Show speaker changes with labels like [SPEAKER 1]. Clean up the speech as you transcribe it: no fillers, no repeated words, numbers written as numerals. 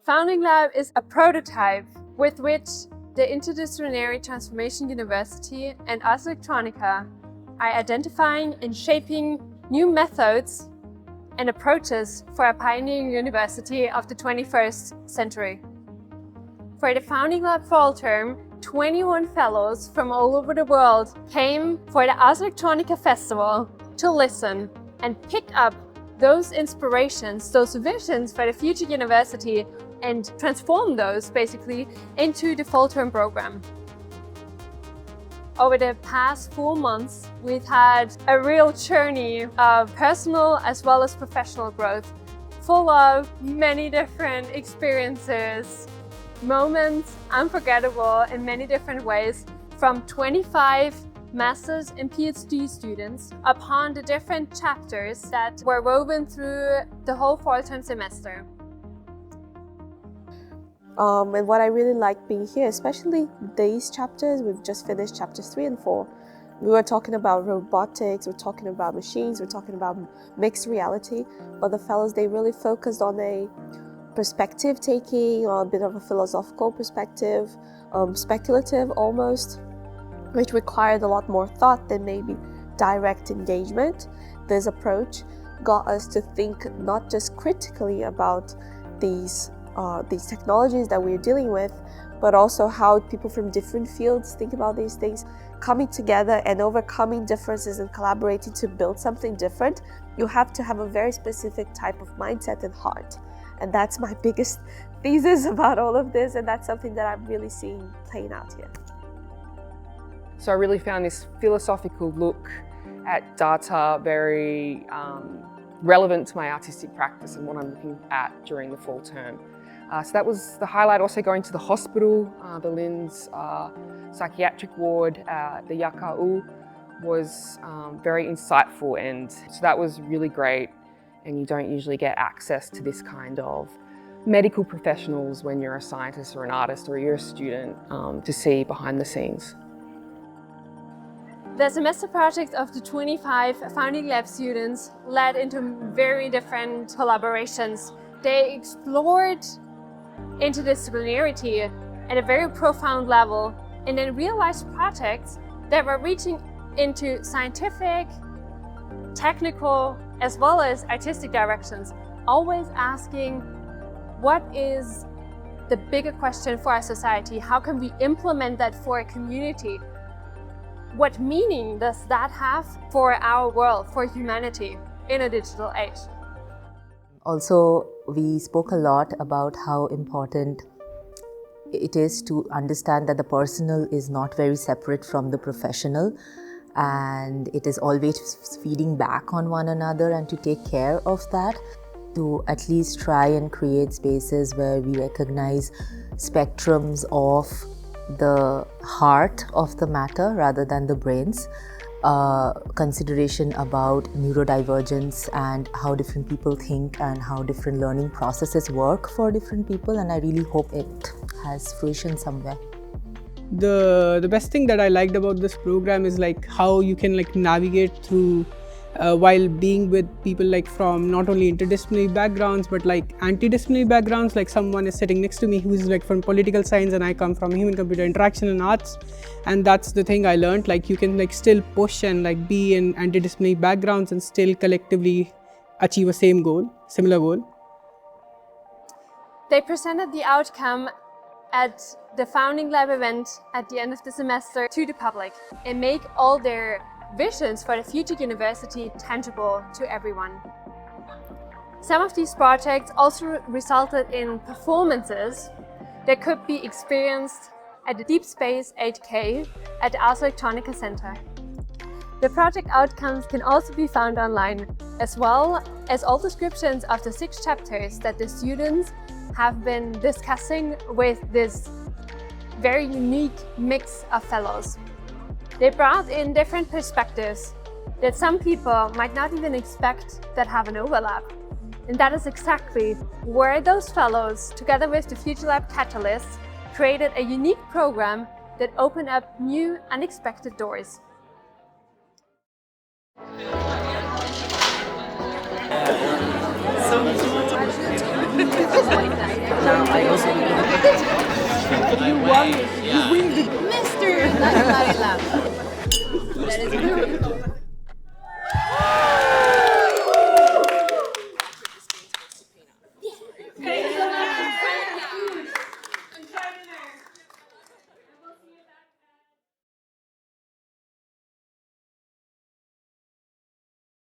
[SPEAKER 1] Founding Lab is a prototype with which the Interdisciplinary Transformation University and Ars Electronica are identifying and shaping new methods and approaches for a pioneering university of the 21st century. For the Founding Lab fall term, 21 fellows from all over the world came for the Ars Electronica Festival to listen and pick up those inspirations, those visions for the future university, and transform those basically into the fall term program. Over the past 4 months, we've had a real journey of personal as well as professional growth, full of many different experiences, moments unforgettable in many different ways, from 25 Master's and PhD students upon the different chapters that were woven through the whole fall term semester.
[SPEAKER 2] And what I really like being here, especially these chapters, we've just finished chapters 3 and 4. We were talking about robotics, we're talking about machines, we're talking about mixed reality, but the fellows, they really focused on a perspective taking, or a bit of a philosophical perspective, speculative almost, which required a lot more thought than maybe direct engagement. This approach got us to think not just critically about these technologies that we're dealing with, but also how people from different fields think about these things, coming together and overcoming differences and collaborating to build something different. You have to have a very specific type of mindset and heart. And that's my biggest thesis about all of this, and that's something that I'm really seeing playing out here.
[SPEAKER 3] So I really found this philosophical look at data very relevant to my artistic practice and what I'm looking at during the fall term. So that was the highlight. Also going to the hospital, the Linz psychiatric ward, the Yaka'u, was very insightful, and so that was really great. And you don't usually get access to this kind of medical professionals when you're a scientist or an artist or you're a student, to see behind the scenes.
[SPEAKER 1] The semester project of the 25 Founding Lab students led into very different collaborations. They explored interdisciplinarity at a very profound level, and then realized projects that were reaching into scientific, technical, as well as artistic directions, always asking, what is the bigger question for our society? How can we implement that for a community? What meaning does that have for our world, for humanity in a digital age?
[SPEAKER 4] Also, we spoke a lot about how important it is to understand that the personal is not very separate from the professional, and it is always feeding back on one another, and to take care of that, to at least try and create spaces where we recognize spectrums of the heart of the matter rather than the brains. Consideration about neurodivergence and how different people think and how different learning processes work for different people, and I really hope it has fruition somewhere.
[SPEAKER 5] The best thing that I liked about this program is like how you can like navigate through while being with people like from not only interdisciplinary backgrounds but like anti-disciplinary backgrounds. Like someone is sitting next to me who's like from political science, and I come from human-computer interaction and arts, and that's the thing I learned. Like you can like still push and like be in anti-disciplinary backgrounds and still collectively achieve a similar goal.
[SPEAKER 1] They presented the outcome at the Founding Lab event at the end of the semester to the public and make all their visions for the future university tangible to everyone. Some of these projects also resulted in performances that could be experienced at the Deep Space 8K at the Ars Electronica Center. The project outcomes can also be found online, as well as all descriptions of the 6 chapters that the students have been discussing with this very unique mix of fellows. They brought in different perspectives that some people might not even expect that have an overlap. And that is exactly where those fellows, together with the Futurelab Catalysts, created a unique program that opened up new, unexpected doors.
[SPEAKER 6] So
[SPEAKER 5] You won. You win the
[SPEAKER 6] Mr. Lari Lari Lab. That is